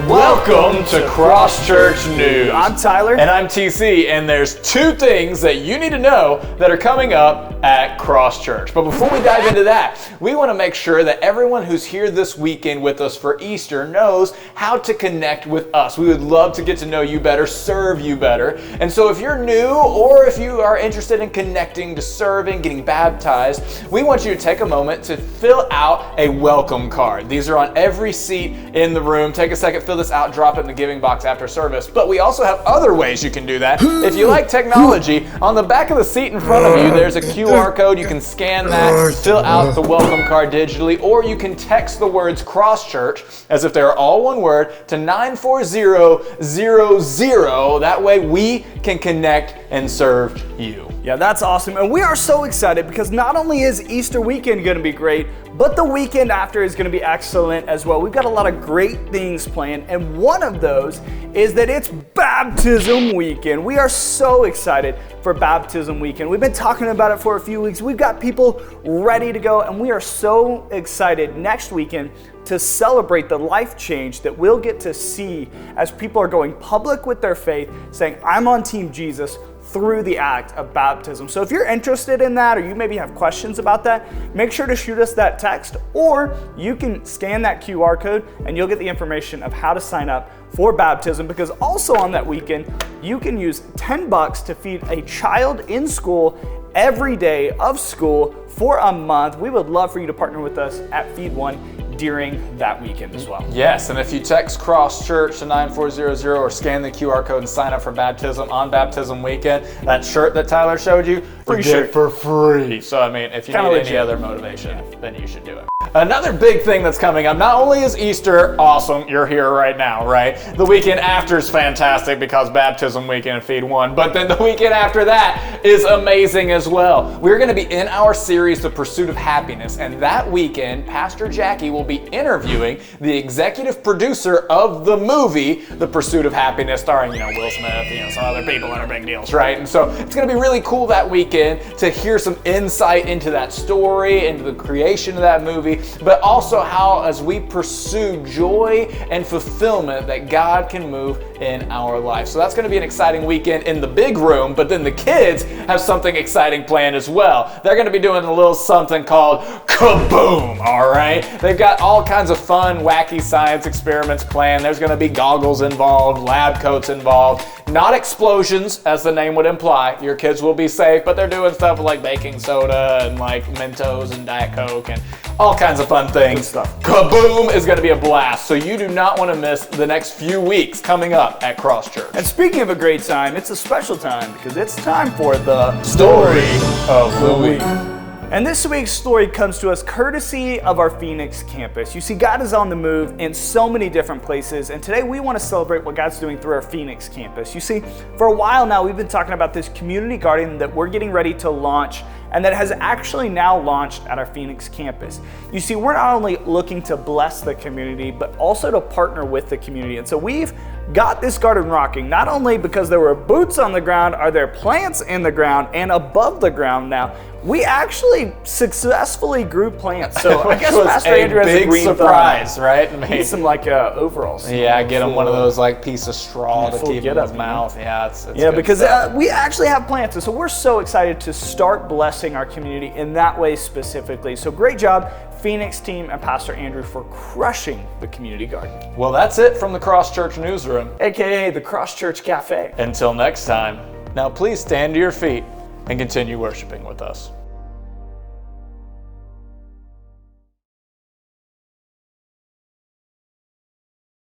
Welcome to Cross Church News. I'm Tyler. And I'm TC, and there's two things that you need to know that are coming up at Cross Church. But before we dive into that, we want to make sure that everyone who's here this weekend with us for Easter knows how to connect with us. We would love to get to know you better, serve you better. And so if you're new or if you are interested in connecting to serving, getting baptized, we want you to take a moment to fill out a welcome card. These are on every seat in the room. Take a second, fill this out, drop it in the giving box after service. But we also have other ways you can do that. If you like technology, on the back of the seat in front of you, there's a QR code. You can scan that, fill out the welcome card digitally, or you can text the words Cross Church as if they're all one word to 94000. That way we can connect and serve you. Yeah, that's awesome. And we are so excited because not only is Easter weekend going to be great, but the weekend after is going to be excellent as well. We've got a lot of great things planned, and one of those is that it's baptism weekend. We are so excited for baptism weekend. We've been talking about it for a few weeks. We've got people ready to go, and we are so excited next weekend to celebrate the life change that we'll get to see as people are going public with their faith, saying, I'm on Team Jesus, through the act of baptism. So if you're interested in that, or you maybe have questions about that, make sure to shoot us that text, or you can scan that QR code and you'll get the information of how to sign up for baptism, because also on that weekend, you can use $10 to feed a child in school every day of school for a month. We would love for you to partner with us at FeedOne during that weekend as well. Yes, and if you text Cross Church to 9400 or scan the QR code and sign up for baptism on baptism weekend, that shirt that Tyler showed you, Free shirt for free. So I mean, if you Kinda need legit. any other motivation, then you should do it. Another big thing that's coming up, not only is Easter awesome, you're here right now, right? The weekend after is fantastic because baptism weekend at FeedOne, but then the weekend after that is amazing as well. We're gonna be in our series, The Pursuit of Happiness, and that weekend, Pastor Jackie will be interviewing the executive producer of the movie, The Pursuit of Happiness, starring, Will Smith, some other people that are big deals, right? And so it's gonna be really cool that weekend to hear some insight into that story, into the creation of that movie, but also how as we pursue joy and fulfillment that God can move in our life. So that's going to be an exciting weekend in the big room, but then the kids have something exciting planned as well. They're going to be doing a little something called Kaboom, all right? They've got all kinds of fun, wacky science experiments planned. There's going to be goggles involved, lab coats involved, not explosions, as the name would imply. Your kids will be safe, but they're doing stuff like baking soda and like Mentos and Diet Coke and all kinds of fun things. Good stuff. Kaboom is going to be a blast, so you do not want to miss the next few weeks coming up at Cross Church. And speaking of a great time, it's a special time because it's time for the Story of the week. And this week's story comes to us courtesy of our Phoenix campus. You see, God is on the move in so many different places, and today we want to celebrate what God's doing through our Phoenix campus. You see, for a while now, we've been talking about this community garden that we're getting ready to launch, and that has actually now launched at our Phoenix campus. You see, we're not only looking to bless the community, but also to partner with the community. And so we've got this garden rocking, not only because there were boots on the ground, are there plants in the ground and above the ground now. We actually successfully grew plants. So I guess Pastor Andrew has a big green surprise, thumb. right? Need some overalls. Yeah, get him one of those piece of straw to keep in his up, mouth. Yeah, it's because we actually have plants, and so we're so excited to start blessing our community in that way specifically. So great job, Phoenix team and Pastor Andrew, for crushing the community garden. Well, that's it from the Cross Church Newsroom, AKA the Cross Church Cafe. Until next time, now please stand to your feet and continue worshiping with us.